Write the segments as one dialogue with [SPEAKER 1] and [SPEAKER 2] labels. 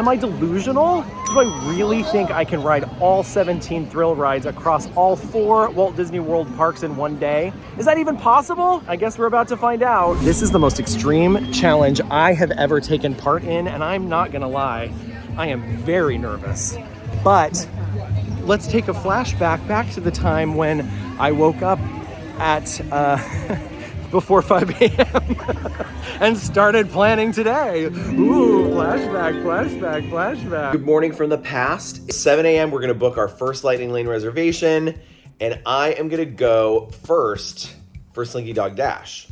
[SPEAKER 1] Am I delusional? Do I really think I can ride all 17 thrill rides across all 4 Walt Disney World parks in one day? Is that even possible? I guess we're about to find out. This is the most extreme challenge I have ever taken part in, and I'm not gonna lie, I am very nervous. But let's take a flashback back to the time when I woke up at before 5 a.m. and started planning today. Ooh, flashback. Good morning from the past. 7 a.m. we're gonna book our first Lightning Lane reservation, and I am gonna go first for Slinky Dog Dash.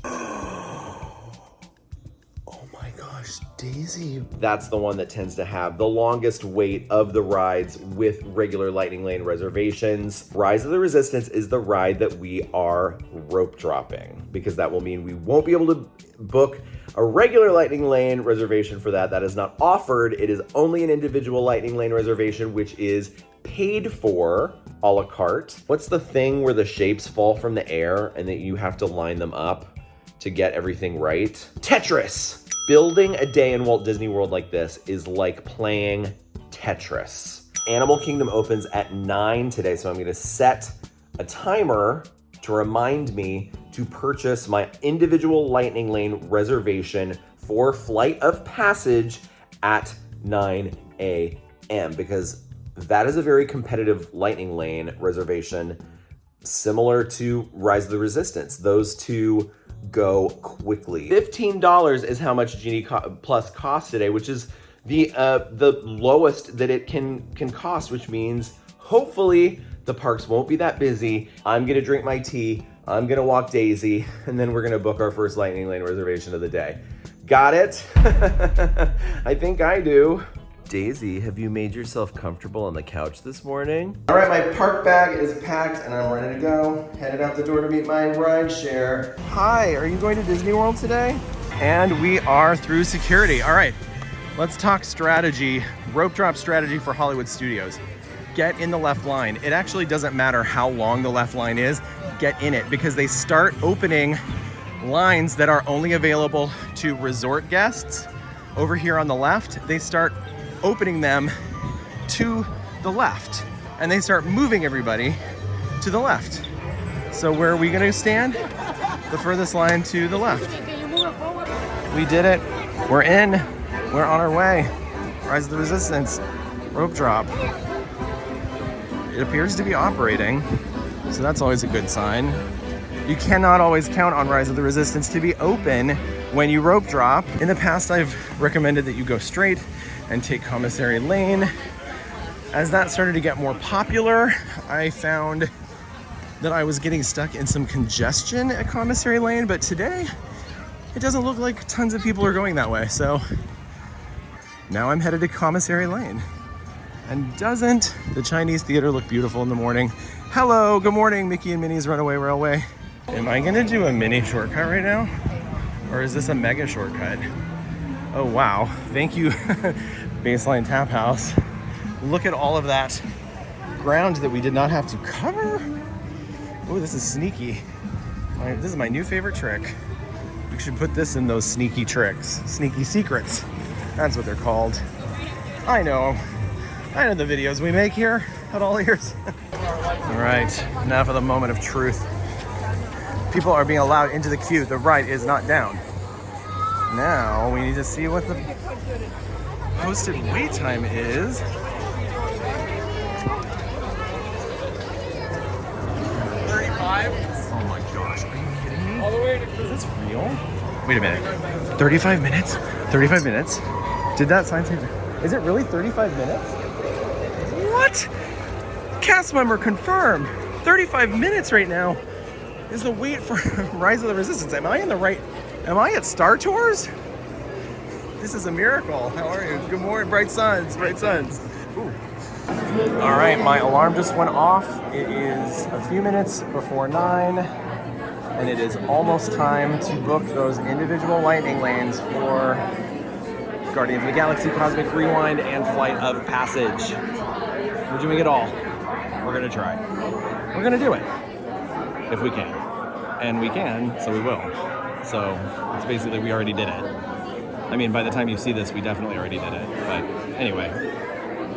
[SPEAKER 1] Daisy. That's the one that tends to have the longest wait of the rides with regular Lightning Lane reservations. Rise of the Resistance is the ride that we are rope dropping, because that will mean we won't be able to book a regular Lightning Lane reservation for that. That is not offered. It is only an individual Lightning Lane reservation, which is paid for a la carte. What's the thing where the shapes fall from the air and that you have to line them up to get everything right? Tetris. Building a day in Walt Disney World like this is like playing Tetris. Animal Kingdom opens at 9 today, so I'm gonna set a timer to remind me to purchase my individual Lightning Lane reservation for Flight of Passage at 9 a.m. because that is a very competitive Lightning Lane reservation, similar to Rise of the Resistance. Those two go quickly. $15 is how much Genie Plus costs today, which is the lowest that it can cost, which means hopefully the parks won't be that busy. I'm gonna drink my tea, I'm gonna walk Daisy, and then we're gonna book our first Lightning Lane reservation of the day. Got it? I think I do. Daisy, have you made yourself comfortable on the couch this morning? All right, my park bag is packed and I'm ready to go. Headed out the door to meet my ride share. Hi, are you going to Disney World today? And we are through security. All right, let's talk strategy, rope drop strategy for Hollywood Studios. Get in the left line. It actually doesn't matter how long the left line is, get in it, because they start opening lines that are only available to resort guests. Over here on the left, they start opening them to the left, and they start moving everybody to the left. So where are we gonna stand? The furthest line to the left. We did it. We're in. We're on our way. Rise of the Resistance, rope drop. It appears to be operating, so that's always a good sign. You cannot always count on Rise of the Resistance to be open when you rope drop. In the past, I've recommended that you go straight and take Commissary Lane. As that started to get more popular, I found that I was getting stuck in some congestion at Commissary Lane, but today it doesn't look like tons of people are going that way. So now I'm headed to Commissary Lane. And doesn't the Chinese theater look beautiful in the morning? Hello, good morning, Mickey and Minnie's Runaway Railway. Am I gonna do a mini shortcut right now? Or is this a mega shortcut? Oh wow, thank you Baseline Tap House. Look at all of that ground that we did not have to cover. Oh, this is sneaky. This is my new favorite trick. We should put this in those sneaky tricks. Sneaky secrets, that's what they're called. I know the videos we make here at AllEars. All right, now for the moment of truth. People are being allowed into the queue. The ride is not down. Now we need to see what the posted wait time is. 35. Oh my gosh, are you kidding me? All the way to Is this real? Wait a minute. 35 minutes? 35 minutes? Did that sign say? Is it really 35 minutes? What? Cast member confirmed. 35 minutes right now is the wait for Rise of the Resistance. Am I in the right? Am I at Star Tours? This is a miracle. How are you? Good morning, bright suns, bright suns. Ooh. All right, my alarm just went off. It is a few minutes before 9, and it is almost time to book those individual lightning lanes for Guardians of the Galaxy, Cosmic Rewind, and Flight of Passage. We're doing it all. We're gonna try. We're gonna do it. If we can. And we can, so we will. So it's basically we already did it.
[SPEAKER 2] I mean, by the time you see this, we definitely already did it. But anyway,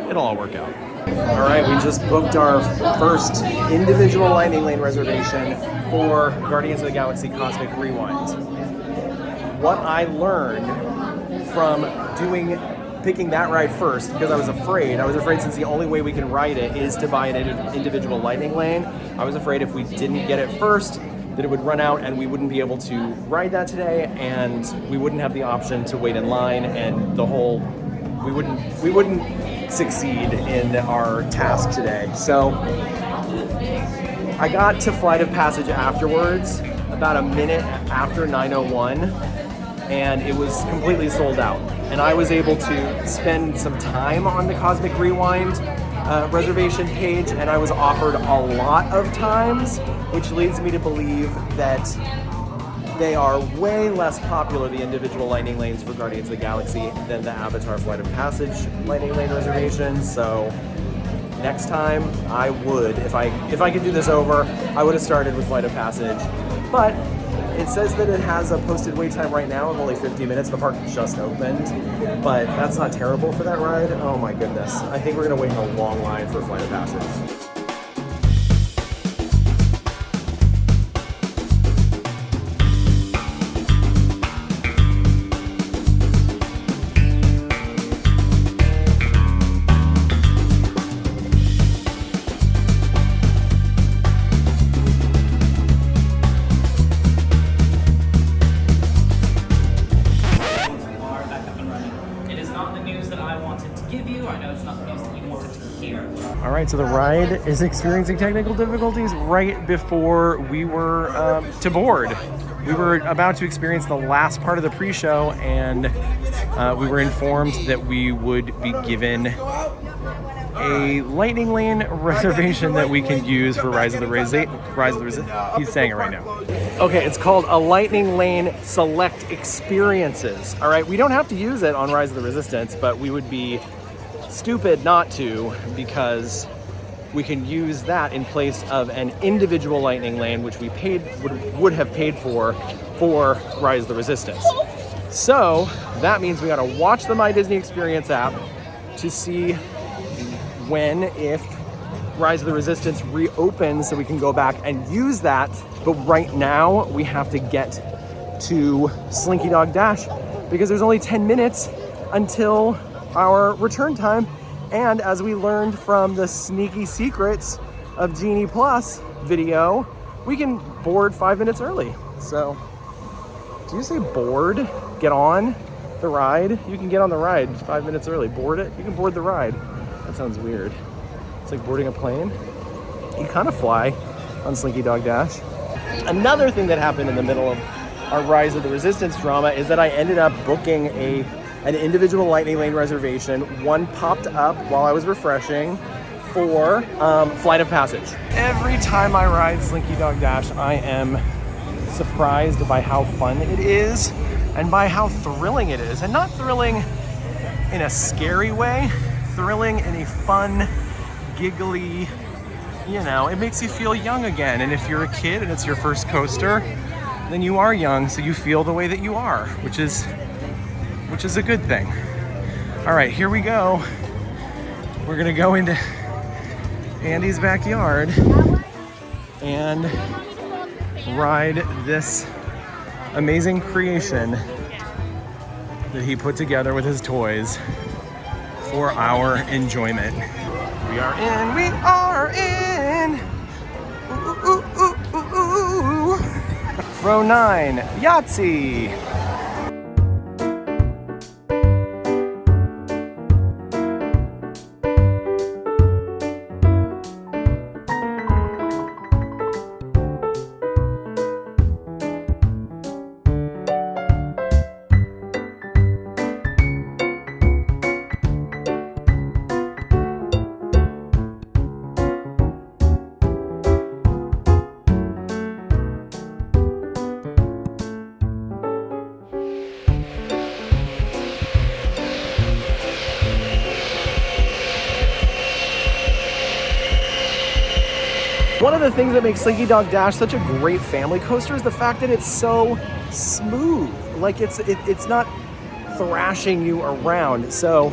[SPEAKER 2] it'll all work out.
[SPEAKER 1] All right, we just booked our first individual lightning lane reservation for Guardians of the Galaxy Cosmic Rewind. What I learned from picking that ride first, because I was afraid since the only way we can ride it is to buy an individual lightning lane. I was afraid if we didn't get it first, that it would run out and we wouldn't be able to ride that today, and we wouldn't have the option to wait in line, and we wouldn't succeed in our task today. So I got to Flight of Passage afterwards, about a minute after 9:01, and it was completely sold out. And I was able to spend some time on the Cosmic Rewind reservation page, and I was offered a lot of times, which leads me to believe that they are way less popular, the individual lightning lanes for Guardians of the Galaxy, than the Avatar Flight of Passage lightning lane reservations. So next time I would, if I could do this over, I would have started with Flight of Passage. But it says that it has a posted wait time right now of only 50 minutes. The park just opened, but that's not terrible for that ride. Oh my goodness. I think we're gonna wait in a long line for Flight of Passage. All right, so the ride is experiencing technical difficulties right before we were to board. We were about to experience the last part of the pre-show, and we were informed that we would be given a lightning lane reservation that we can use for Rise of the Resistance. He's saying it right now. Okay, it's called a Lightning Lane Select Experiences. All right, we don't have to use it on Rise of the Resistance, but we would be stupid not to, because we can use that in place of an individual lightning lane, which we would have paid for Rise of the Resistance. So that means we got to watch the My Disney Experience app to see if Rise of the Resistance reopens, so we can go back and use that. But right now we have to get to Slinky Dog Dash because there's only 10 minutes until our return time, and as we learned from the Sneaky Secrets of Genie Plus video, we can board 5 minutes early. So, do you say board? Get on the ride? You can get on the ride 5 minutes early. Board it? You can board the ride. That sounds weird. It's like boarding a plane. You kind of fly on Slinky Dog Dash. Another thing that happened in the middle of our Rise of the Resistance drama is that I ended up booking an individual lightning lane reservation. One popped up while I was refreshing for Flight of Passage. Every time I ride Slinky Dog Dash, I am surprised by how fun it is and by how thrilling it is. And not thrilling in a scary way, thrilling in a fun, giggly, it makes you feel young again. And if you're a kid and it's your first coaster, then you are young, so you feel the way that you are, which is a good thing. All right, here we go. We're gonna go into Andy's backyard and ride this amazing creation that he put together with his toys for our enjoyment. We are in. Ooh, ooh, ooh, ooh, ooh. Row 9, Yahtzee. One of the things that makes Slinky Dog Dash such a great family coaster is the fact that it's so smooth. Like it's not thrashing you around. So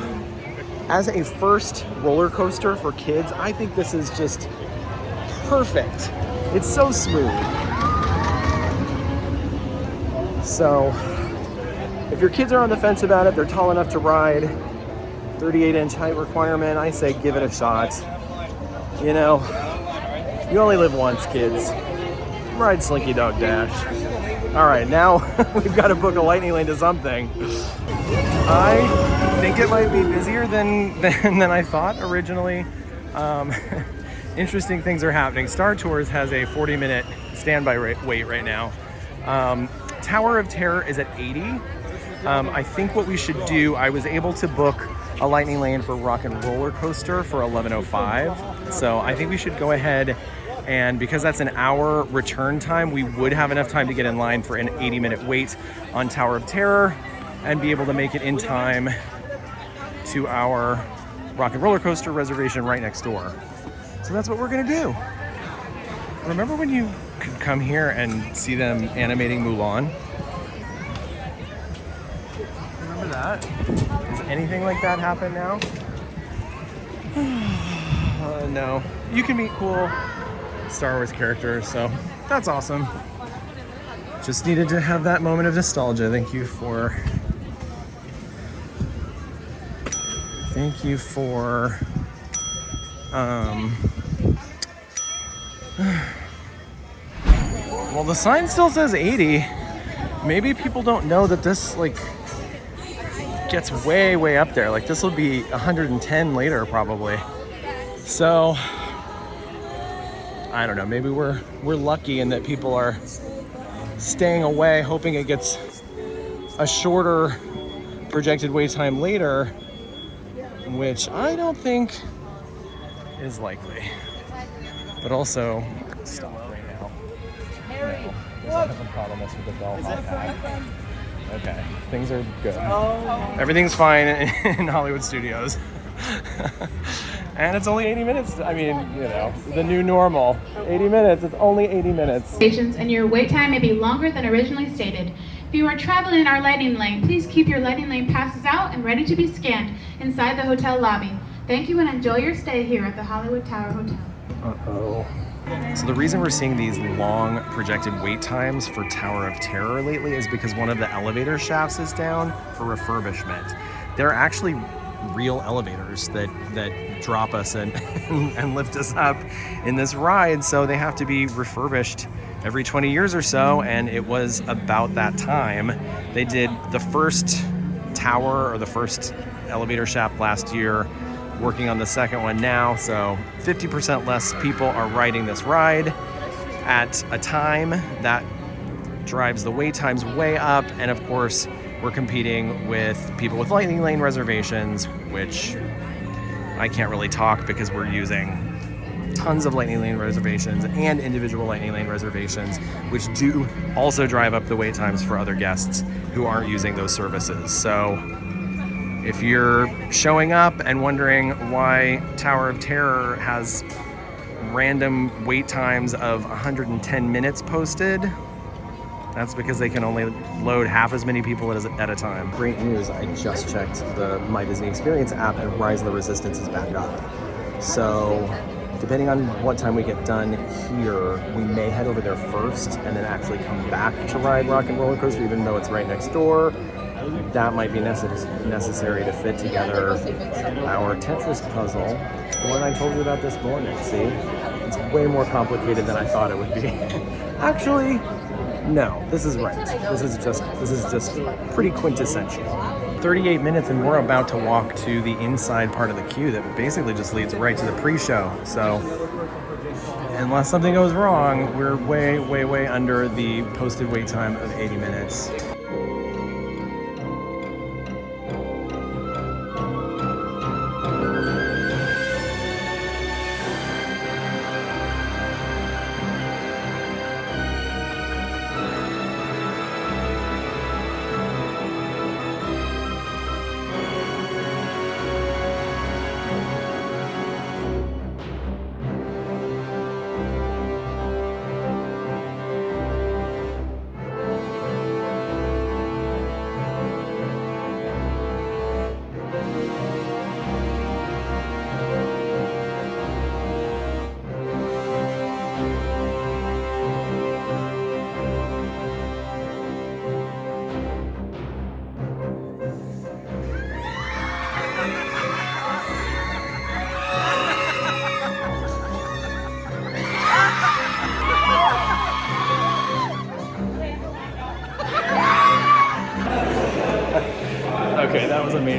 [SPEAKER 1] as a first roller coaster for kids, I think this is just perfect. It's so smooth. So if your kids are on the fence about it, they're tall enough to ride, 38-inch height requirement, I say give it a shot. You know, you only live once, kids. Ride Slinky Dog Dash. All right, now we've got to book a lightning lane to something. I think it might be busier than I thought originally. Interesting things are happening. Star Tours has a 40-minute standby wait right now. Tower of Terror is at 80. I think what we should do, I was able to book a lightning lane for Rock and Roller Coaster for 11:05. So I think we should go ahead, and because that's an hour return time, we would have enough time to get in line for an 80-minute wait on Tower of Terror and be able to make it in time to our Rock and Roller Coaster reservation right next door. So that's what we're gonna do. Remember when you could come here and see them animating Mulan? Remember that? Does anything like that happen now? No. You can meet cool Star Wars characters, so that's awesome. Just needed to have that moment of nostalgia. Thank you for well, the sign still says 80. Maybe people don't know that this like gets way up there. Like this will be 110 later probably. So I don't know, maybe we're lucky in that people are staying away hoping it gets a shorter projected wait time later, which I don't think is likely. But also, stop right now. No, there's a different problem with the bellhop pad. Okay, things are good. Everything's fine in Hollywood studios. And it's only 80 minutes. I mean, you know, the new normal. 80 minutes, it's only 80 minutes.
[SPEAKER 3] And your wait time may be longer than originally stated. If you are traveling in our lightning lane, please keep your lightning lane passes out and ready to be scanned inside the hotel lobby. Thank you and enjoy your stay here at the Hollywood Tower Hotel.
[SPEAKER 1] Uh-oh. So the reason we're seeing these long projected wait times for Tower of Terror lately is because one of the elevator shafts is down for refurbishment. They're actually real elevators that drop us and lift us up in this ride, so they have to be refurbished every 20 years or so, and it was about that time. They did the first tower or the first elevator shaft last year, working on the second one now, so 50% less people are riding this ride at a time. That drives the wait times way up, and of course we're competing with people with lightning lane reservations, which I can't really talk because we're using tons of lightning lane reservations and individual lightning lane reservations, which do also drive up the wait times for other guests who aren't using those services. So if you're showing up and wondering why Tower of Terror has random wait times of 110 minutes posted, that's because they can only load half as many people at a time. Great news, I just checked the My Disney Experience app and Rise of the Resistance is back up. So depending on what time we get done here, we may head over there first and then actually come back to ride Rock and Roller Coaster, even though it's right next door. That might be necessary to fit together our Tetris puzzle, the one I told you about this morning. See, it's way more complicated than I thought it would be. Actually, no, this is right. This is just pretty quintessential. 38 minutes and we're about to walk to the inside part of the queue that basically just leads right to the pre-show. So unless something goes wrong, we're way under the posted wait time of 80 minutes.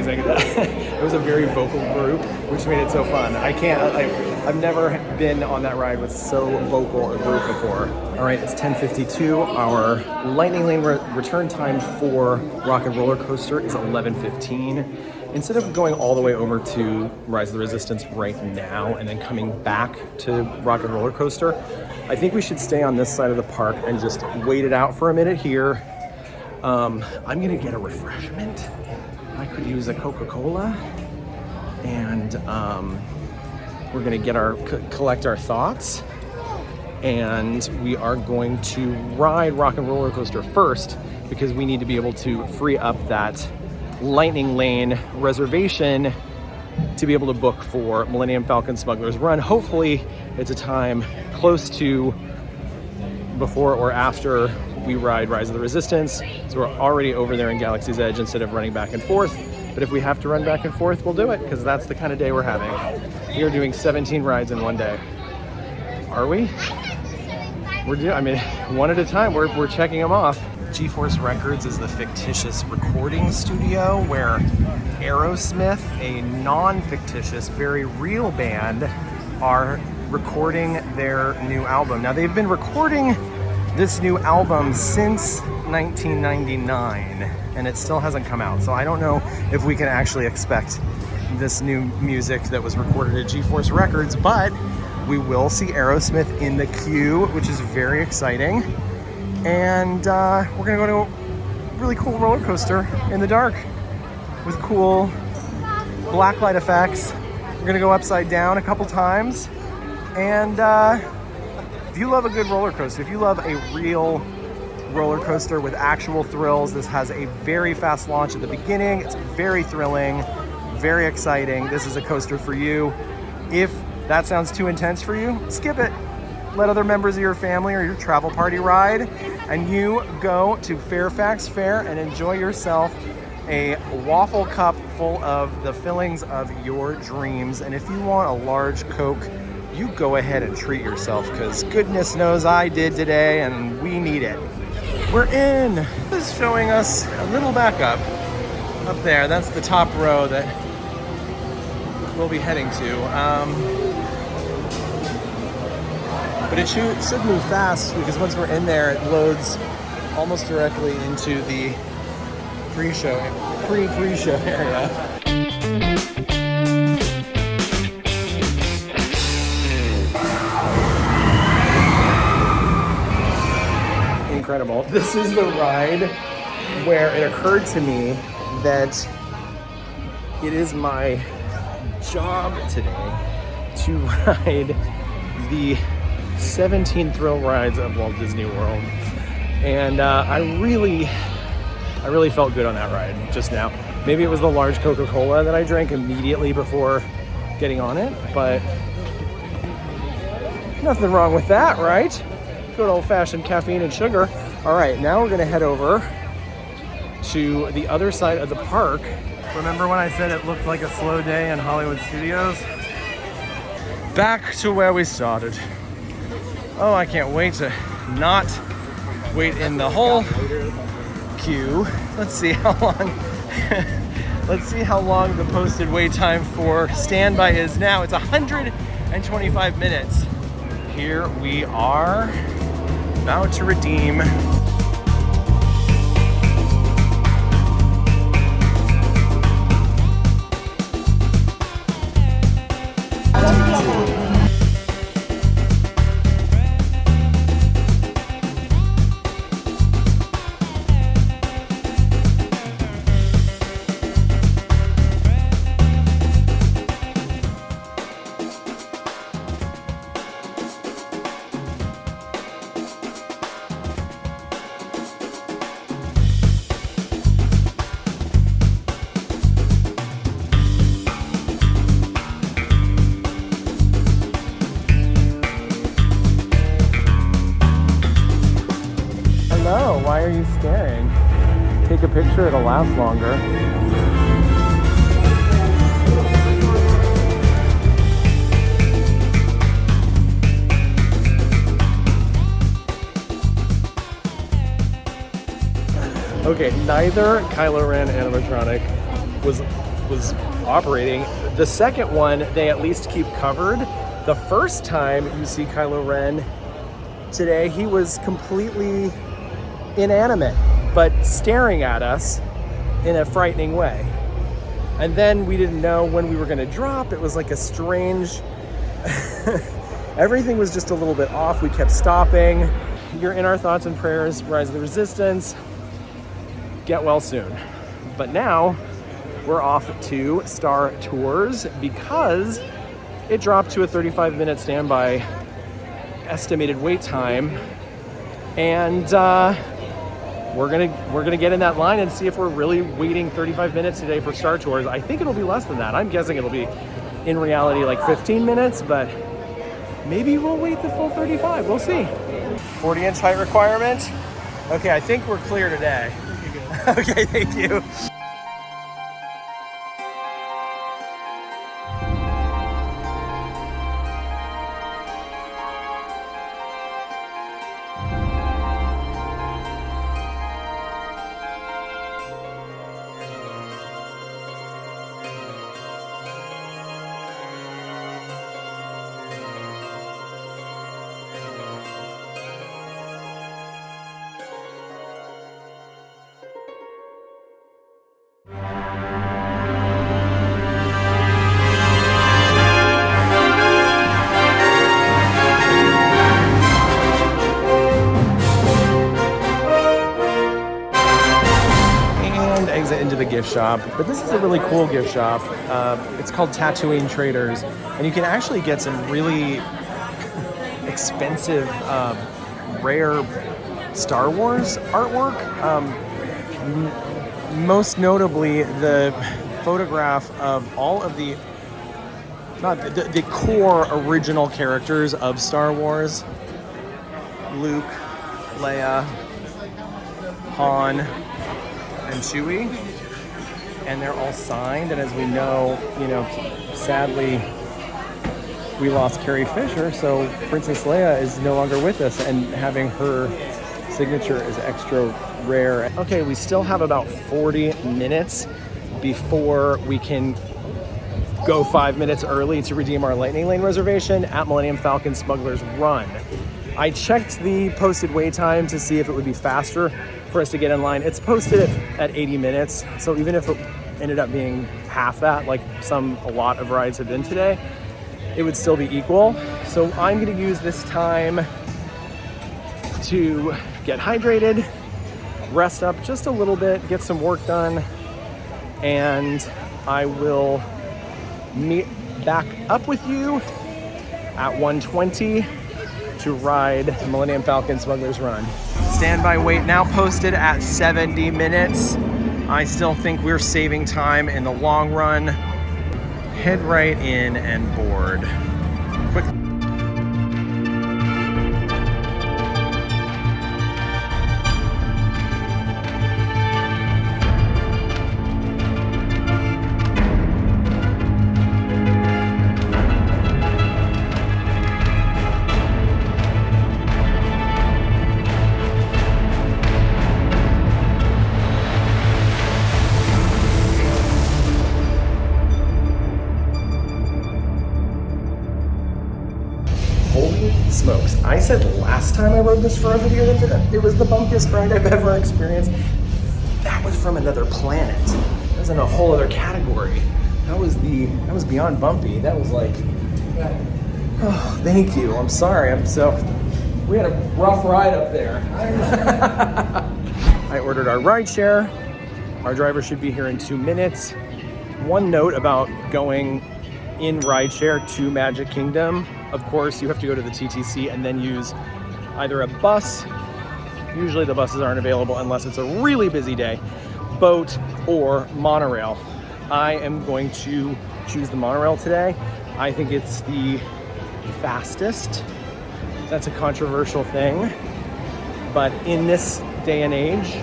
[SPEAKER 4] amazing. It was a very vocal group, which made it so fun. I've never been on that ride with so vocal a group before. All right, it's 10:52. Our Lightning Lane return time for Rock and Roller Coaster is 11:15. Instead of going all the way over to Rise of the Resistance right now and then coming back to Rock and Roller Coaster, I think we should stay on this side of the park and just wait it out for a minute here. I'm gonna get a refreshment. I could use a Coca-Cola, and we're gonna get collect our thoughts, and we are going to ride Rock and Roller Coaster first because we need to be able to free up that Lightning Lane reservation to be able to book for Millennium Falcon Smuggler's Run. Hopefully it's a time close to before or after we ride Rise of the Resistance, so we're already over there in Galaxy's Edge instead of running back and forth. But if we have to run back and forth, we'll do it, because that's the kind of day we're having. We are doing 17 rides in one day. Are we? One at a time, we're checking them off. GeForce Records is the fictitious recording studio where Aerosmith, a non-fictitious, very real band, are recording their new album. Now, they've been recording this new album since 1999, and it still hasn't come out. So I don't know if we can actually expect this new music that was recorded at GeForce Records, but we will see Aerosmith in the queue, which is very exciting. And we're gonna go to a really cool roller coaster in the dark with cool blacklight effects. We're gonna go upside down a couple times. And if you love a good roller coaster, if you love a real roller coaster with actual thrills, this has a very fast launch at the beginning. It's very thrilling, very exciting. This is a coaster for you. If that sounds too intense for you, skip it. Let other members of your family or your travel party ride, and you go to Fairfax Fair and enjoy yourself a waffle cup full of the fillings of your dreams. And if you want a large Coke, you go ahead and treat yourself, because goodness knows I did today, and we need it. We're in. This is showing us a little backup up there. That's the top row that we'll be heading to. But it should move fast, because once we're in there, it loads almost directly into the pre-show area. Incredible. This is the ride where it occurred to me that it is my job today to ride the 17 thrill rides of Walt Disney World. And I really felt good on that ride just now. Maybe it was the large Coca-Cola that I drank immediately before getting on it, but nothing wrong with that, right? Good old-fashioned caffeine and sugar. All right, now we're gonna head over to the other side of the park. Remember when I said it looked like a slow day in Hollywood Studios? Back to where we started. Oh, I can't wait to not wait in the whole queue. Let's see how long the posted wait time for standby is now. It's 125 minutes. Here we are, about to redeem. Hello, why are you staring? Take a picture, it'll last longer. Okay, neither Kylo Ren animatronic was was operating. The second one, they at least keep covered. The first time you see Kylo Ren today, he was completely inanimate, but staring at us in a frightening way. And then we didn't know when we were gonna drop. It was like a strange, everything was just a little bit off. We kept stopping. You're in our thoughts and prayers, Rise of the Resistance. Get well soon. But now we're off to Star Tours because it dropped to a 35-minute standby estimated wait time. And we're gonna get in that line and see if we're really waiting 35 minutes today for Star Tours. I think it'll be less than that. I'm guessing it'll be, in reality, like 15 minutes, but maybe we'll wait the full 35. We'll see. 40-inch height requirement. Okay, I think we're clear today. Okay, thank you. Exit into the gift shop, but this is a really cool gift shop. It's called Tatooine Traders, and you can actually get some really expensive, rare Star Wars artwork. Most notably, the photograph of all of the core original characters of Star Wars: Luke, Leia, Han, and Chewie, and they're all signed. And as we know, sadly, we lost Carrie Fisher, so Princess Leia is no longer with us, and having her signature is extra rare. Okay, we still have about 40 minutes before we can go 5 minutes early to redeem our Lightning Lane reservation at Millennium Falcon Smuggler's Run. I checked the posted wait time to see if it would be faster for us to get in line. It's posted at 80 minutes, so even if it ended up being half that, like a lot of rides have been today, it would still be equal. So I'm gonna use this time to get hydrated, rest up just a little bit, get some work done, and I will meet back up with you at 1:20 to ride Millennium Falcon Smuggler's Run. Standby wait now posted at 70 minutes. I still think we're saving time in the long run. Head right in and board. Quick. Smokes. I said last time I rode this for a video that it was the bumpiest ride I've ever experienced. That was from another planet. That was in a whole other category. That was beyond bumpy. That was like, oh, thank you. I'm sorry. We had a rough ride up there. I ordered our ride share. Our driver should be here in 2 minutes. One note about going in rideshare to Magic Kingdom: of course, you have to go to the TTC and then use either a bus. Usually the buses aren't available unless it's a really busy day, boat, or monorail. I am going to choose the monorail today. I think it's the fastest. That's a controversial thing, but in this day and age,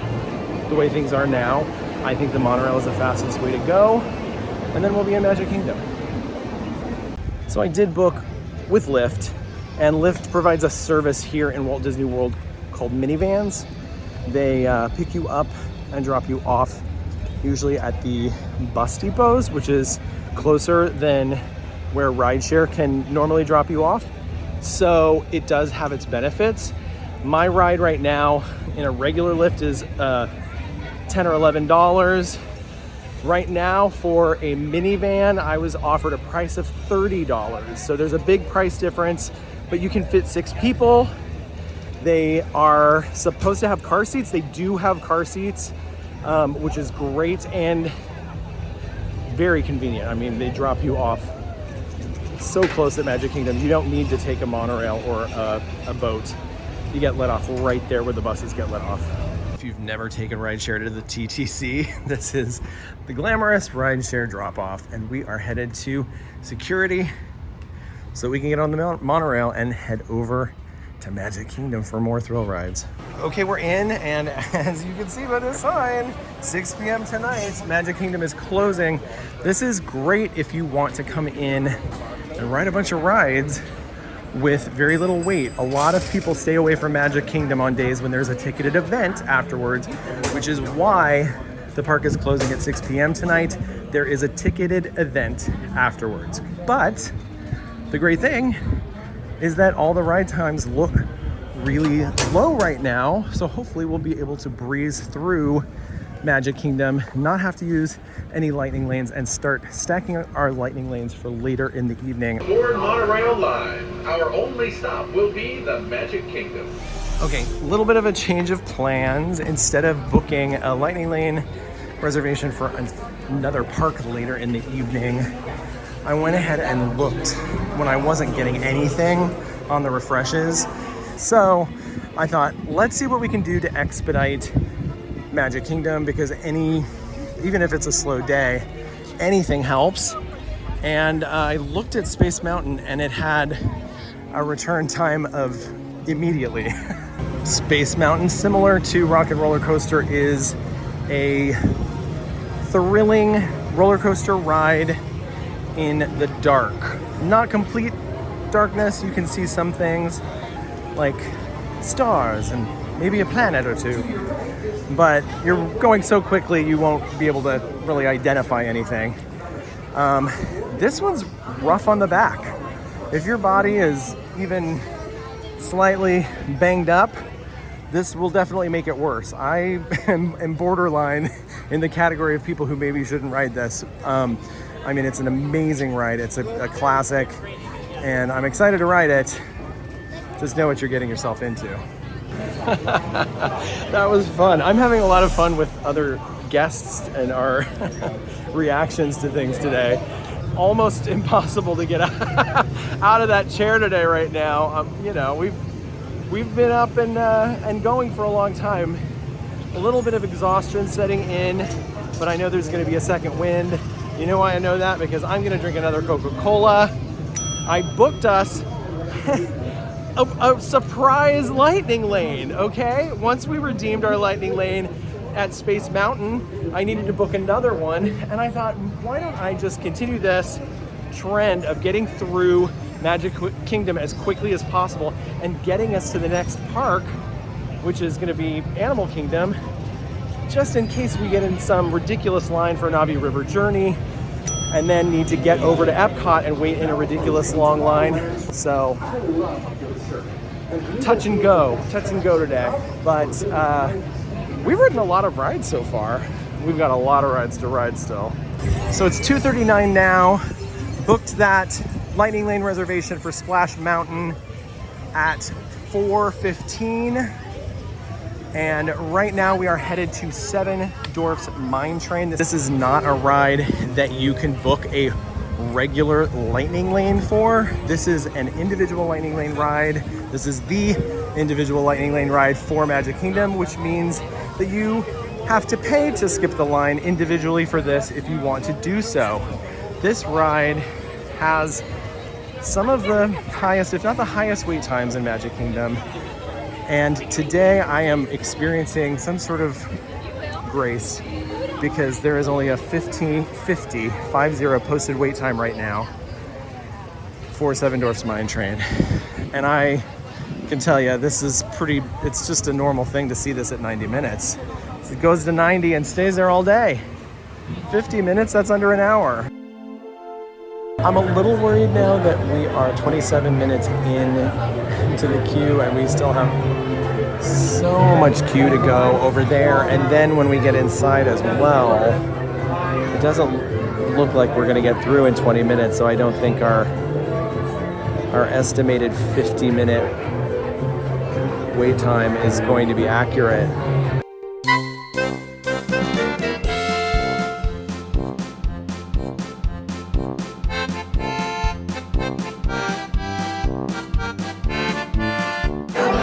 [SPEAKER 4] the way things are now, I think the monorail is the fastest way to go, and then we'll be in Magic Kingdom. So I did book with Lyft, and Lyft provides a service here in Walt Disney World called minivans. They pick you up and drop you off usually at the bus depots, which is closer than where rideshare can normally drop you off. So it does have its benefits. My ride right now in a regular lift is $10 or $11. Right now for a minivan, I was offered a price of $30. So there's a big price difference, but you can fit 6 people. They are supposed to have car seats. They do have car seats, which is great and very convenient. I mean, they drop you off so close at Magic Kingdom. You don't need to take a monorail or a boat. You get let off right there where the buses get let off. If you've never taken rideshare to the TTC, this is the glamorous rideshare drop-off, and we are headed to security so we can get on the monorail and head over to Magic Kingdom for more thrill rides. Okay, we're in, and as you can see by the sign, 6 p.m. tonight, Magic Kingdom is closing. This is great if you want to come in and ride a bunch of rides with very little wait. A lot of people stay away from Magic Kingdom on days when there's a ticketed event afterwards, which is why the park is closing at 6 p.m. tonight. There is a ticketed event afterwards. But the great thing is that all the ride times look really low right now. So hopefully we'll be able to breeze through Magic Kingdom, not have to use any lightning lanes, and start stacking our lightning lanes for later in the evening.
[SPEAKER 5] Board Monorail Live. Our only stop will be the Magic Kingdom.
[SPEAKER 4] Okay, a little bit of a change of plans. Instead of booking a lightning lane reservation for another park later in the evening, I went ahead and looked when I wasn't getting anything on the refreshes. So I thought, let's see what we can do to expedite Magic Kingdom, because even if it's a slow day, anything helps. And I looked at Space Mountain and it had a return time of immediately. Space Mountain, similar to Rock and Roller Coaster, is a thrilling roller coaster ride in the dark. Not complete darkness. You can see some things like stars and maybe a planet or two, but you're going so quickly you won't be able to really identify anything. This one's rough on the back. If your body is even slightly banged up, this will definitely make it worse. I am borderline in the category of people who maybe shouldn't ride this. I mean, it's an amazing ride. It's a classic, and I'm excited to ride it. Just know what you're getting yourself into. That was fun. I'm having a lot of fun with other guests and our reactions to things today. Almost impossible to get out of that chair today right now. You know, we've been up and going for a long time. A little bit of exhaustion setting in, but I know there's going to be a second wind. You know why I know that? Because I'm going to drink another Coca-Cola. I booked us a surprise lightning lane, okay? Once we redeemed our lightning lane at Space Mountain, I needed to book another one, and I thought, why don't I just continue this trend of getting through Magic Kingdom as quickly as possible and getting us to the next park, which is going to be Animal Kingdom, just in case we get in some ridiculous line for Navi River Journey and then need to get over to Epcot and wait in a ridiculous long line. So touch and go today. But we've ridden a lot of rides so far. We've got a lot of rides to ride still. So it's 2:39 now. Booked that lightning lane reservation for Splash Mountain at 4:15. And right now we are headed to Seven Dwarfs Mine Train. This is not a ride that you can book a regular lightning lane for. This is an individual lightning lane ride. This is the individual lightning lane ride for Magic Kingdom, which means that you have to pay to skip the line individually for this if you want to do so. This ride has some of the highest, if not the highest, wait times in Magic Kingdom. And today I am experiencing some sort of grace because there is only a 50 posted wait time right now for Seven Dwarfs Mine Train. And I can tell you, this is it's just a normal thing to see this at 90 minutes. It goes to 90 and stays there all day. 50 minutes, that's under an hour. I'm a little worried now that we are 27 minutes into the queue and we still have so much queue to go over there. And then when we get inside as well, it doesn't look like we're gonna get through in 20 minutes. So I don't think our estimated 50-minute wait time is going to be accurate.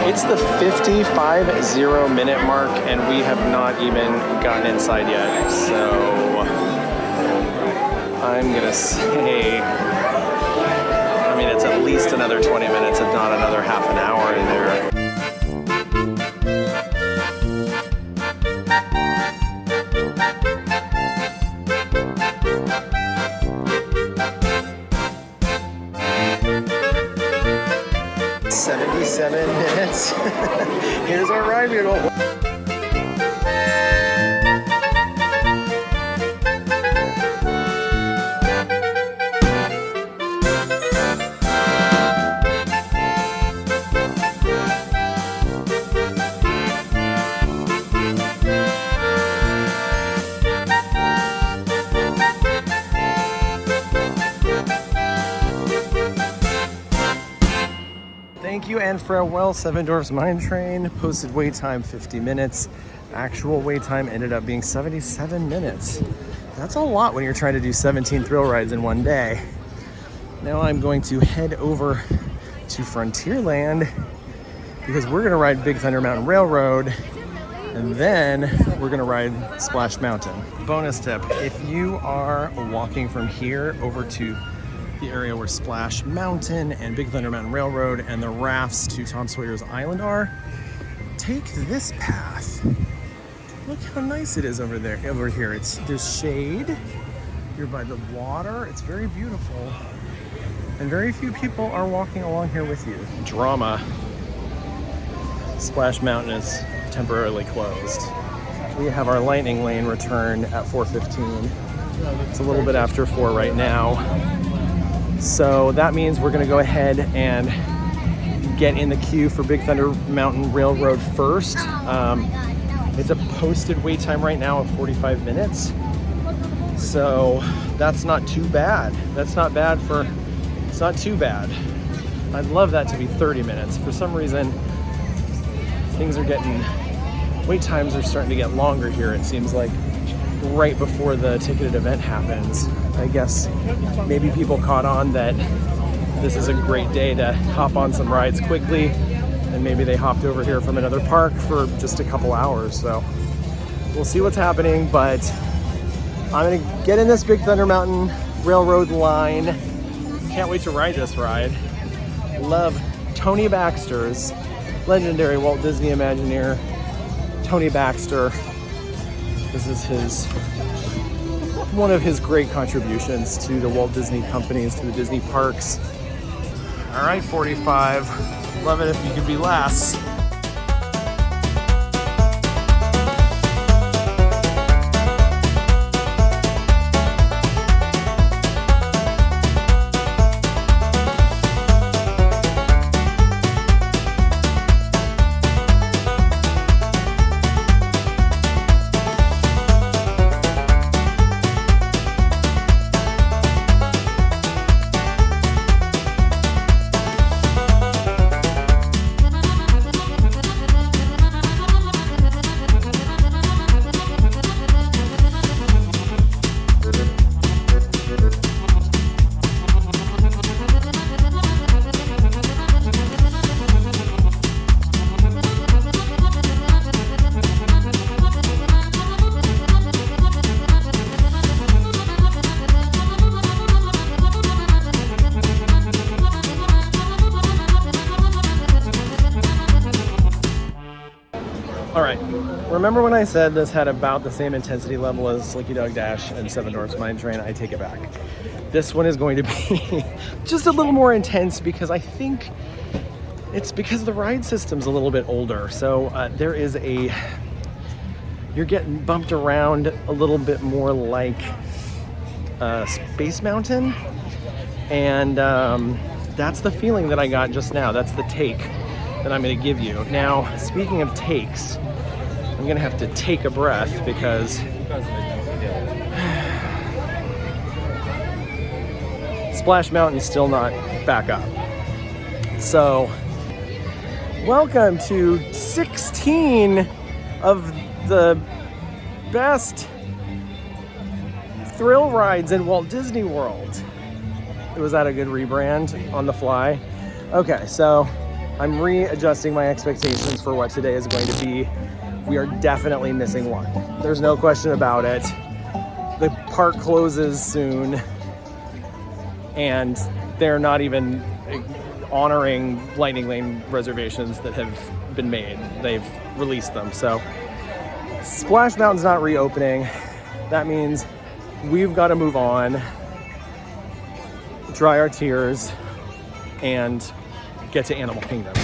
[SPEAKER 4] It's the 50-minute mark and we have not even gotten inside yet. So I'm gonna say, I mean, it's at least another 20 minutes, if not another half an hour in there. Minutes. Here's our ride wheel. Thank you and farewell, Seven Dwarfs Mine Train. Posted wait time 50 minutes. Actual wait time ended up being 77 minutes. That's a lot when you're trying to do 17 thrill rides in one day. Now I'm going to head over to Frontierland because we're gonna ride Big Thunder Mountain Railroad and then we're gonna ride Splash Mountain. Bonus tip, if you are walking from here over to the area where Splash Mountain and Big Thunder Mountain Railroad and the rafts to Tom Sawyer's Island are, take this path. Look how nice it is over here. There's shade, you're by the water, it's very beautiful. And very few people are walking along here with you. Drama. Splash Mountain is temporarily closed. We have our lightning lane return at 4:15. It's a little bit after 4 right now. So that means we're gonna go ahead and get in the queue for Big Thunder Mountain Railroad first. It's a posted wait time right now of 45 minutes. So that's not too bad. It's not too bad. I'd love that to be 30 minutes. For some reason, wait times are starting to get longer here, it seems like. Right before the ticketed event happens. I guess maybe people caught on that this is a great day to hop on some rides quickly, and maybe they hopped over here from another park for just a couple hours. So we'll see what's happening, but I'm gonna get in this Big Thunder Mountain Railroad line. Can't wait to ride this ride. Love Tony Baxter's, legendary Walt Disney Imagineer, Tony Baxter. This is one of his great contributions to the Walt Disney companies, to the Disney parks. All right, 45. Love it if you could be last. All right, remember when I said this had about the same intensity level as Slinky Dog Dash and Seven Dwarfs Mine Train? I take it back. This one is going to be just a little more intense because I think it's because the ride system's a little bit older. So there is a you're getting bumped around a little bit more like Space Mountain. And that's the feeling that I got just now. That's the take that I'm gonna give you. Now, speaking of takes, I'm gonna have to take a breath because Splash Mountain's still not back up. So, welcome to 16 of the best thrill rides in Walt Disney World. Was that a good rebrand on the fly? Okay, so I'm readjusting my expectations for what today is going to be. We are definitely missing one. There's no question about it. The park closes soon, and they're not even honoring Lightning Lane reservations that have been made. They've released them. So Splash Mountain's not reopening. That means we've got to move on, dry our tears, and get to Animal Kingdom.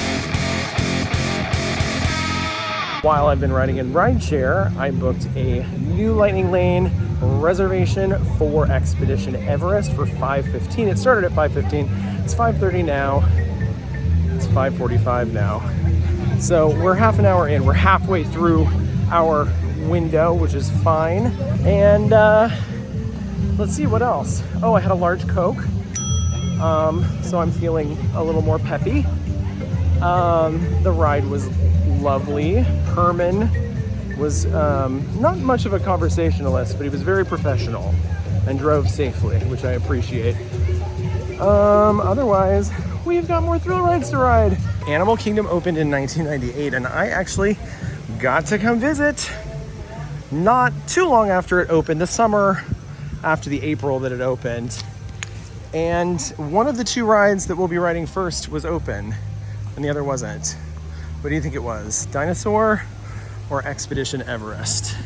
[SPEAKER 4] While I've been riding in rideshare, I booked a new Lightning Lane reservation for Expedition Everest for 5:15. It started at 5:15. It's 5:30 now. It's 5:45 now. So we're half an hour in. We're halfway through our window, which is fine. And let's see what else. Oh, I had a large Coke. So I'm feeling a little more peppy. The ride was lovely. Herman was not much of a conversationalist, but he was very professional and drove safely, which I appreciate. Otherwise, we've got more thrill rides to ride. Animal Kingdom opened in 1998, and I actually got to come visit not too long after it opened, the summer after the April that it opened. And one of the two rides that we'll be riding first was open, and the other wasn't. What do you think it was? Dinosaur or Expedition Everest?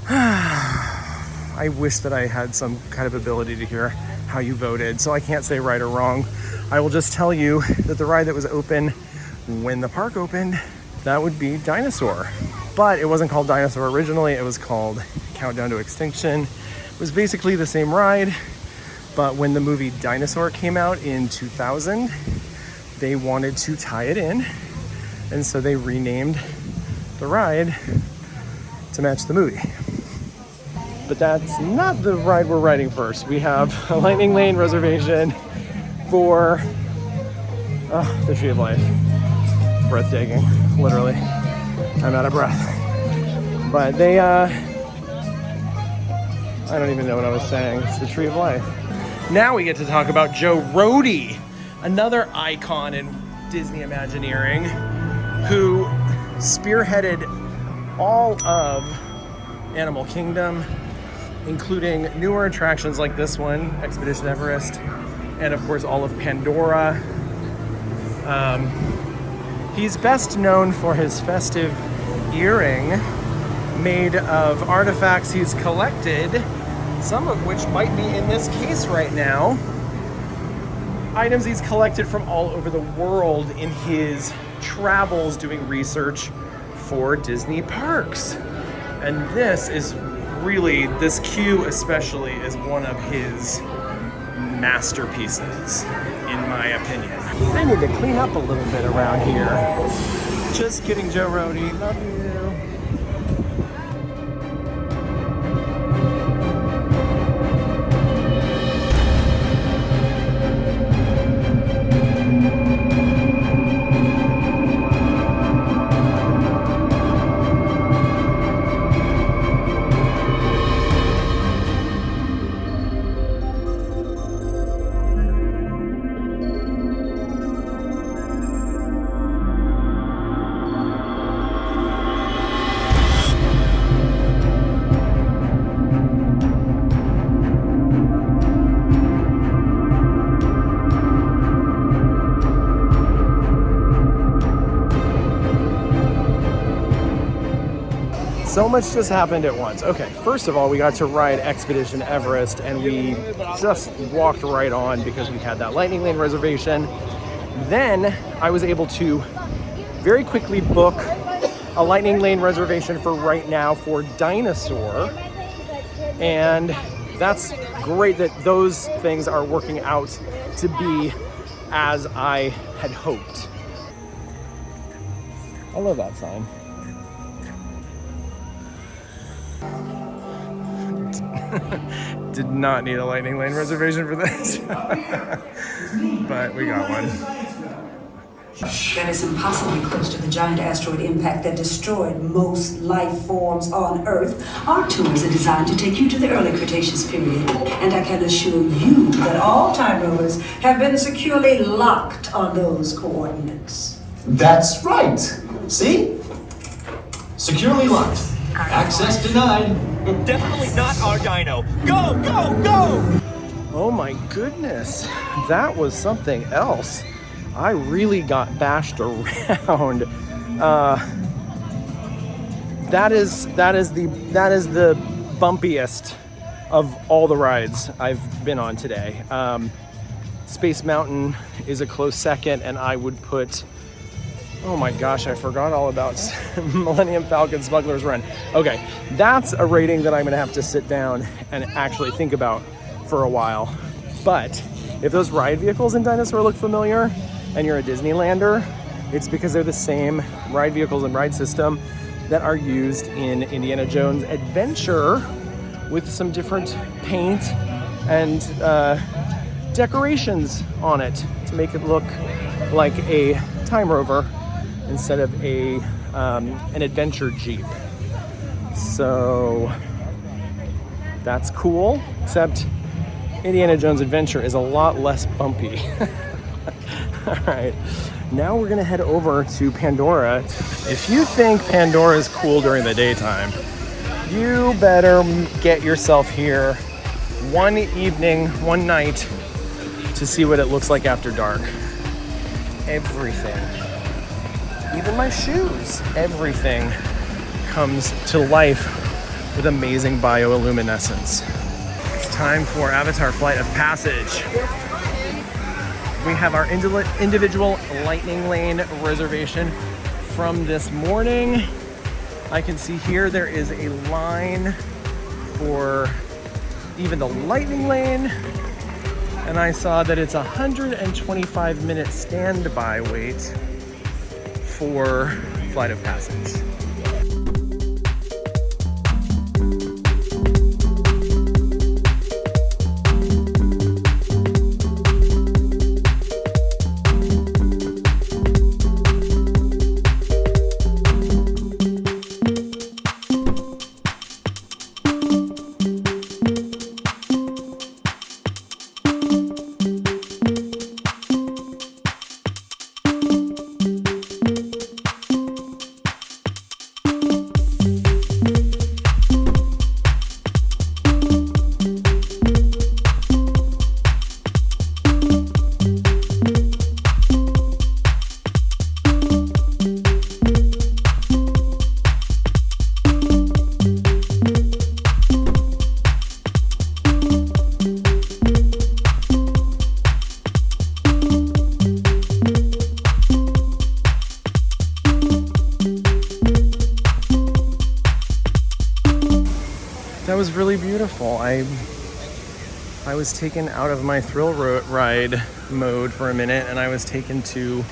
[SPEAKER 4] I wish that I had some kind of ability to hear how you voted, so I can't say right or wrong. I will just tell you that the ride that was open when the park opened, that would be Dinosaur. But it wasn't called Dinosaur originally, it was called Countdown to Extinction. It was basically the same ride, but when the movie Dinosaur came out in 2000, they wanted to tie it in, and so they renamed the ride to match the movie. But that's not the ride we're riding first. We have a Lightning Lane reservation for the Tree of Life. Breathtaking, literally. I'm out of breath. But they, I don't even know what I was saying. It's the Tree of Life. Now we get to talk about Joe Rohde, another icon in Disney Imagineering, who spearheaded all of Animal Kingdom, including newer attractions like this one, Expedition Everest, and of course all of Pandora. He's best known for his festive earring made of artifacts he's collected, some of which might be in this case right now. Items he's collected from all over the world in his travels doing research for Disney parks. And this is really, this queue especially, is one of his masterpieces, in my opinion. I need to clean up a little bit around here. Just kidding, Joe Rohde. Love you. So much just happened at once. Okay, first of all, we got to ride Expedition Everest, and we just walked right on because we had that Lightning Lane reservation. Then I was able to very quickly book a lightning lane reservation for right now for Dinosaur. And that's great that those things are working out to be as I had hoped. I love that sign. Did not need a lightning lane reservation for this, but we got one.
[SPEAKER 6] That is impossibly close to the giant asteroid impact that destroyed most life forms on Earth. Our tours are designed to take you to the early Cretaceous period, and I can assure you that all time rovers have been securely locked on those coordinates.
[SPEAKER 7] That's right. See? Securely locked. Access denied.
[SPEAKER 8] Definitely not our dino. Go, go, go!
[SPEAKER 4] Oh my goodness, that was something else. I really got bashed around. That is the bumpiest of all the rides I've been on today. Space Mountain is a close second, and I would put, oh my gosh, I forgot all about Millennium Falcon Smuggler's Run. Okay, that's a rating that I'm gonna have to sit down and actually think about for a while. But if those ride vehicles in Dinosaur look familiar and you're a Disneylander, it's because they're the same ride vehicles and ride system that are used in Indiana Jones Adventure with some different paint and decorations on it to make it look like a Time Rover instead of an adventure Jeep. So that's cool, except Indiana Jones Adventure is a lot less bumpy. All right, now we're gonna head over to Pandora. If you think Pandora is cool during the daytime, you better get yourself here one evening, one night to see what it looks like after dark. Everything, even my shoes, everything comes to life with amazing bioluminescence. It's time for Avatar Flight of Passage. We have our individual lightning lane reservation from this morning. I can see here there is a line for even the lightning lane, and I saw that it's 125-minute standby wait for Flight of Passage. That was really beautiful. I was taken out of my thrill ride mode for a minute, and I was taken to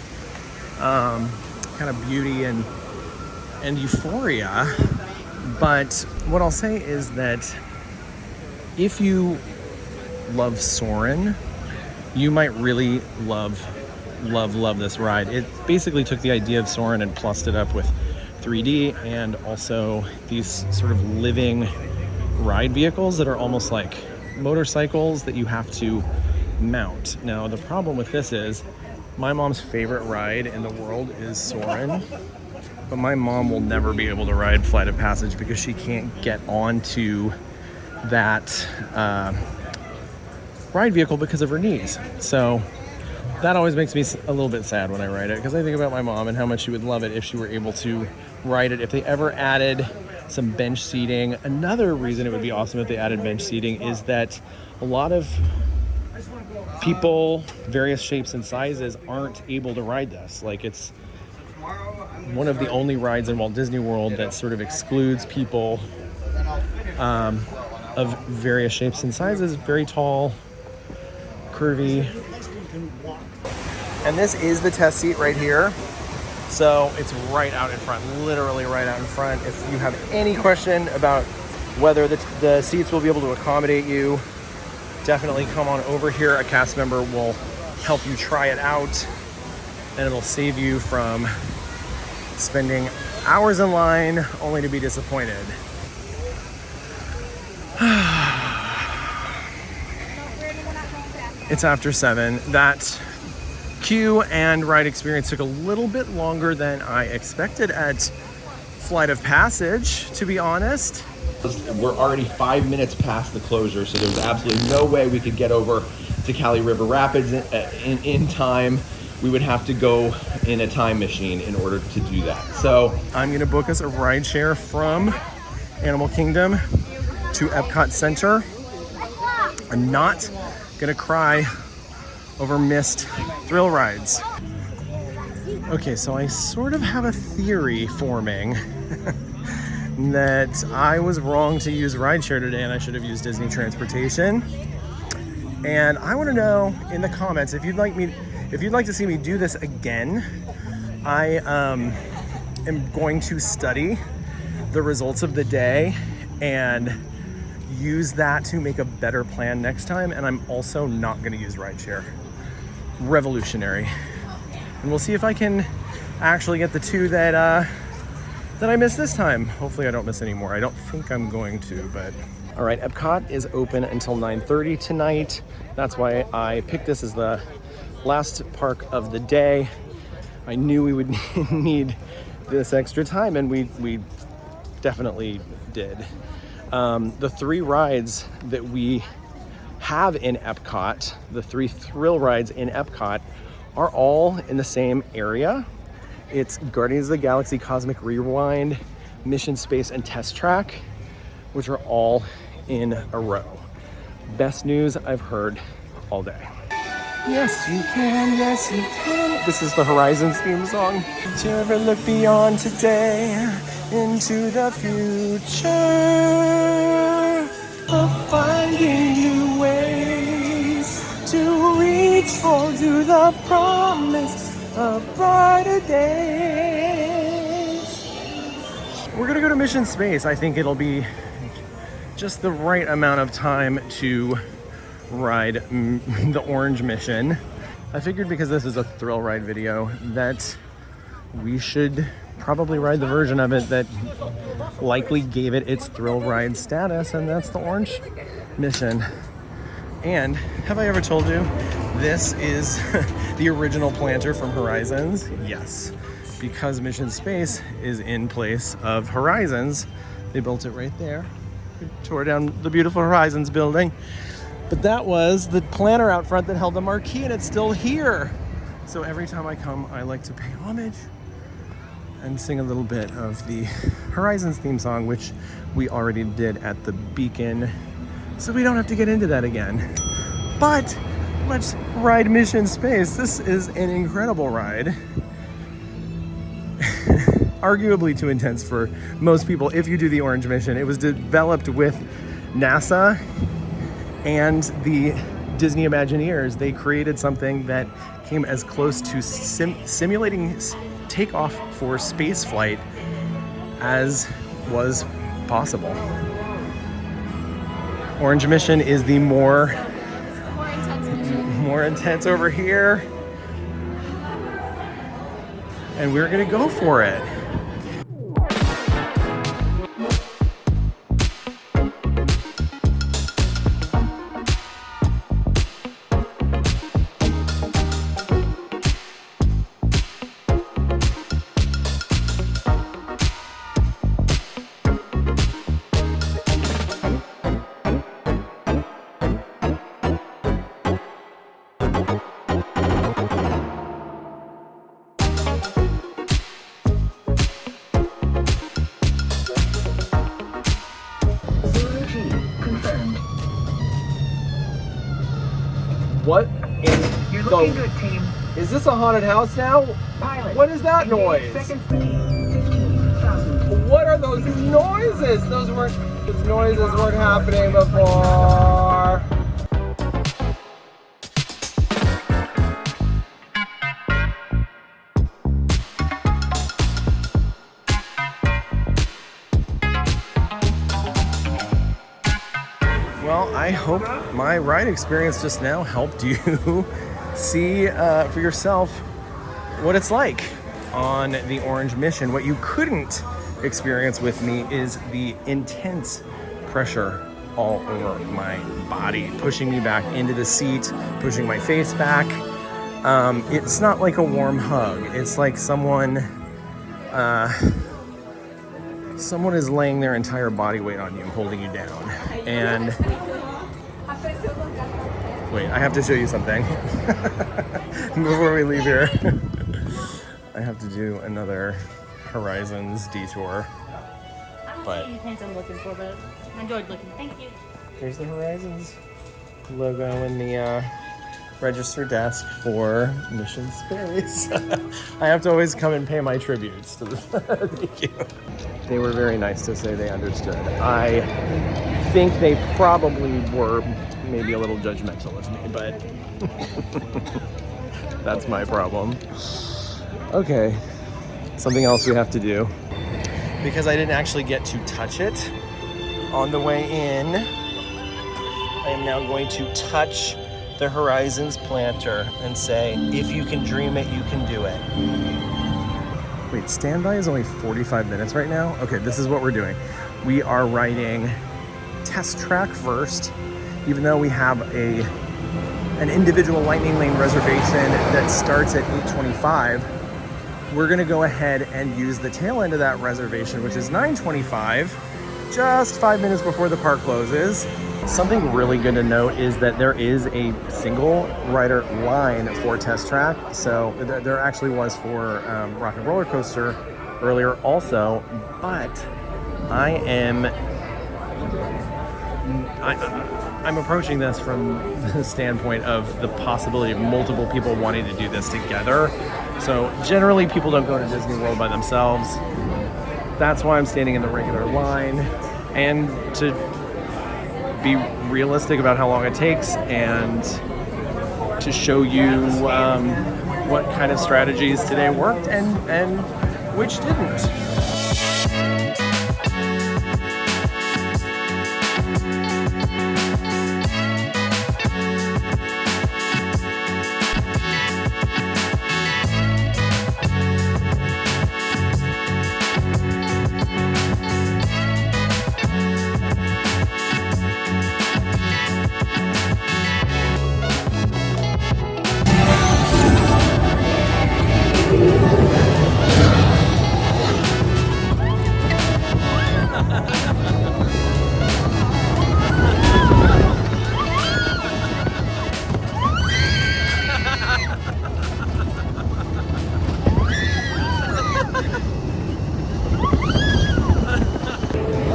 [SPEAKER 4] kind of beauty and euphoria. But what I'll say is that if you love Soarin', you might really love this ride. It basically took the idea of Soarin' and plussed it up with 3D and also these sort of living ride vehicles that are almost like motorcycles that you have to mount. Now, the problem with this is my mom's favorite ride in the world is Soarin', but my mom will never be able to ride Flight of Passage because she can't get onto that ride vehicle because of her knees. So that always makes me a little bit sad when I ride it, because I think about my mom and how much she would love it if she were able to ride it. If they ever added some bench seating. Another reason it would be awesome if they added bench seating is that a lot of people, various shapes and sizes, aren't able to ride this. Like, it's one of the only rides in Walt Disney World that sort of excludes people of various shapes and sizes. Very tall, curvy. And this is the test seat right here. So it's right out in front, literally right out in front. If you have any question about whether the seats will be able to accommodate you, definitely come on over here. A cast member will help you try it out, and it'll save you from spending hours in line only to be disappointed. It's after 7. That queue and ride experience took a little bit longer than I expected at Flight of Passage, to be honest.
[SPEAKER 1] We're already 5 minutes past the closure, so there's absolutely no way we could get over to Cali River Rapids in time. We would have to go in a time machine in order to do that. So
[SPEAKER 4] I'm gonna book us a ride share from Animal Kingdom to Epcot Center. I'm not gonna cry over missed thrill rides. Okay, so I sort of have a theory forming that I was wrong to use rideshare today and I should have used Disney Transportation. And I want to know in the comments if you'd like to see me do this again. I am going to study the results of the day and use that to make a better plan next time. And I'm also not going to use rideshare. Revolutionary. And we'll see if I can actually get the 2 that I missed this time. Hopefully I don't miss any more. I don't think I'm going to, but. All right, Epcot is open until 9:30 tonight. That's why I picked this as the last park of the day. I knew we would need this extra time, and we definitely did. The 3 rides that we have in Epcot, the 3 thrill rides in Epcot, are all in the same area. It's Guardians of the Galaxy Cosmic Rewind, Mission Space, and Test Track, which are all in a row. Best news I've heard all day. Yes, you can, yes, you can. This is the Horizons theme song. Did you ever look beyond today into the future of finding new ways to reach for to the promise of brighter days? We're gonna go to Mission Space. I think it'll be just the right amount of time to ride the Orange Mission. I figured because this is a thrill ride video that we should probably ride the version of it that likely gave it its thrill ride status, and that's the Orange Mission. And have I ever told you this is the original planter from Horizons? Yes, because Mission Space is in place of Horizons. They built it right there. We tore down the beautiful Horizons building. But that was the planter out front that held the marquee, and it's still here. So every time I come, I like to pay homage and sing a little bit of the Horizons theme song, which we already did at the Beacon. So we don't have to get into that again. But let's ride Mission Space. This is an incredible ride. Arguably too intense for most people if you do the Orange Mission. It was developed with NASA and the Disney Imagineers. They created something that came as close to simulating takeoff for space flight as was possible. Orange Mission is the more intense over here, and we're gonna go for it. What in
[SPEAKER 9] You're
[SPEAKER 4] the
[SPEAKER 9] looking good, team.
[SPEAKER 4] Is this a haunted house now? What is that noise? What are those noises? Those noises weren't happening before. Well, I hope my ride experience just now helped you see for yourself what it's like on the Orange Mission. What you couldn't experience with me is the intense pressure all over my body, pushing me back into the seat, pushing my face back. It's not like a warm hug. It's like someone is laying their entire body weight on you, holding you down. And wait, I have to show you something before we leave here. I have to do another Horizons detour. But
[SPEAKER 9] the things I'm looking for, but I enjoyed looking. Thank you.
[SPEAKER 4] here's the Horizons logo in the register desk for Mission Space. I have to always come and pay my tributes to the thank you. They were very nice to say they understood. I think they probably were maybe a little judgmental of me, but that's my problem. Okay, something else we have to do. Because I didn't actually get to touch it on the way in, I am now going to touch the Horizons planter and say, if you can dream it, you can do it. Wait, standby is only 45 minutes right now? Okay, this is what we're doing. We are riding test track first, even though we have an individual Lightning Lane reservation that starts at 8:25. We're gonna go ahead and use the tail end of that reservation, which is 9:25, just 5 minutes before the park closes. Something really good to note is that there is a single rider line for test track. So there actually was for Rock and Roller Coaster earlier also, but I'm approaching this from the standpoint of the possibility of multiple people wanting to do this together. So generally people don't go to Disney World by themselves. That's why I'm standing in the regular line, and to be realistic about how long it takes and to show you what kind of strategies today worked and which didn't.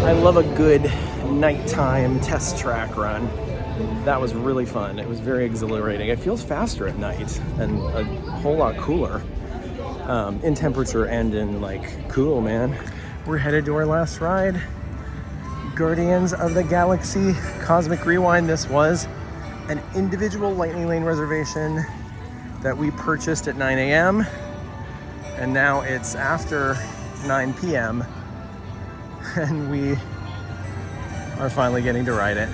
[SPEAKER 4] I love a good nighttime test track run. That was really fun. It was very exhilarating. It feels faster at night and a whole lot cooler in temperature and in like cool, man. We're headed to our last ride. Guardians of the Galaxy Cosmic Rewind. This was an individual Lightning Lane reservation that we purchased at 9 a.m. and now it's after 9 p.m. and we are finally getting to ride it.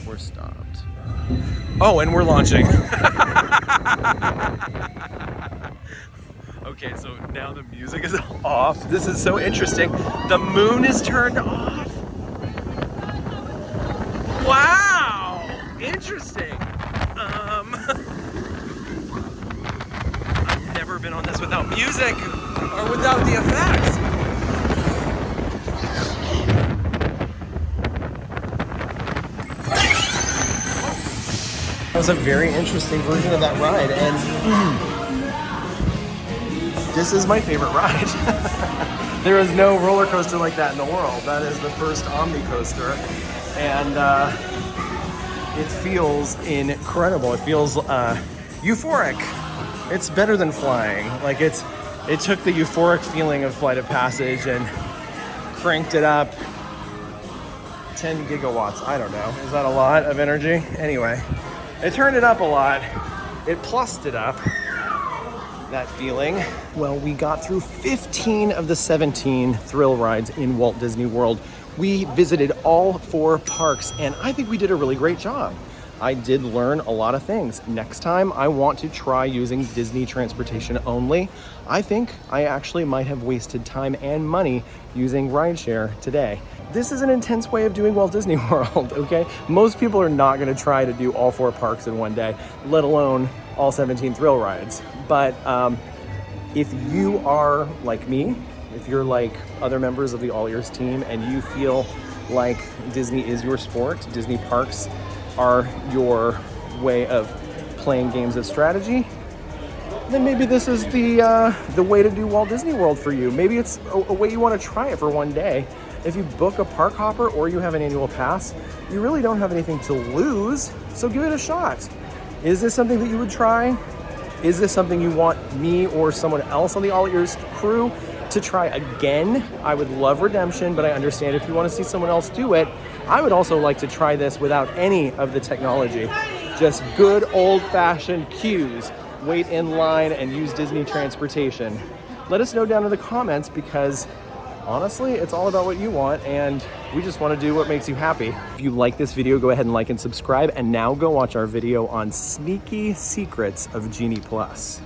[SPEAKER 4] We're stopped. Oh, and we're launching. Okay, So now the music is off. This is so interesting. The moon is turned off. Wow, interesting. I've never been on this without music or without the effects. That was a very interesting version of that ride, and this is my favorite ride. There is no roller coaster like that in the world. That is the first Omni coaster, and it feels incredible. It feels euphoric. It's better than flying. Like it took the euphoric feeling of Flight of Passage and cranked it up 10 gigawatts. I don't know. Is that a lot of energy? Anyway, it turned it up a lot. It plussed it up, that feeling. Well, we got through 15 of the 17 thrill rides in Walt Disney World. We visited all 4 parks, and I think we did a really great job. I did learn a lot of things. Next time, I want to try using Disney transportation only. I think I actually might have wasted time and money using rideshare today. This is an intense way of doing Walt Disney World, okay? Most people are not gonna try to do all 4 parks in one day, let alone all 17 thrill rides. But if you are like me, if you're like other members of the AllEars team and you feel like Disney is your sport, Disney parks are your way of playing games of strategy, then maybe this is the way to do Walt Disney World for you. Maybe it's a way you want to try it for one day. If you book a park hopper or you have an annual pass, you really don't have anything to lose, so give it a shot. Is this something that you would try? Is this something you want me or someone else on the AllEars crew to try again? I would love redemption, but I understand if you want to see someone else do it. I would also like to try this without any of the technology. Just good old-fashioned queues. Wait in line and use Disney transportation. Let us know down in the comments, because honestly, it's all about what you want, and we just want to do what makes you happy. If you like this video, go ahead and like and subscribe, and now go watch our video on sneaky secrets of Genie Plus.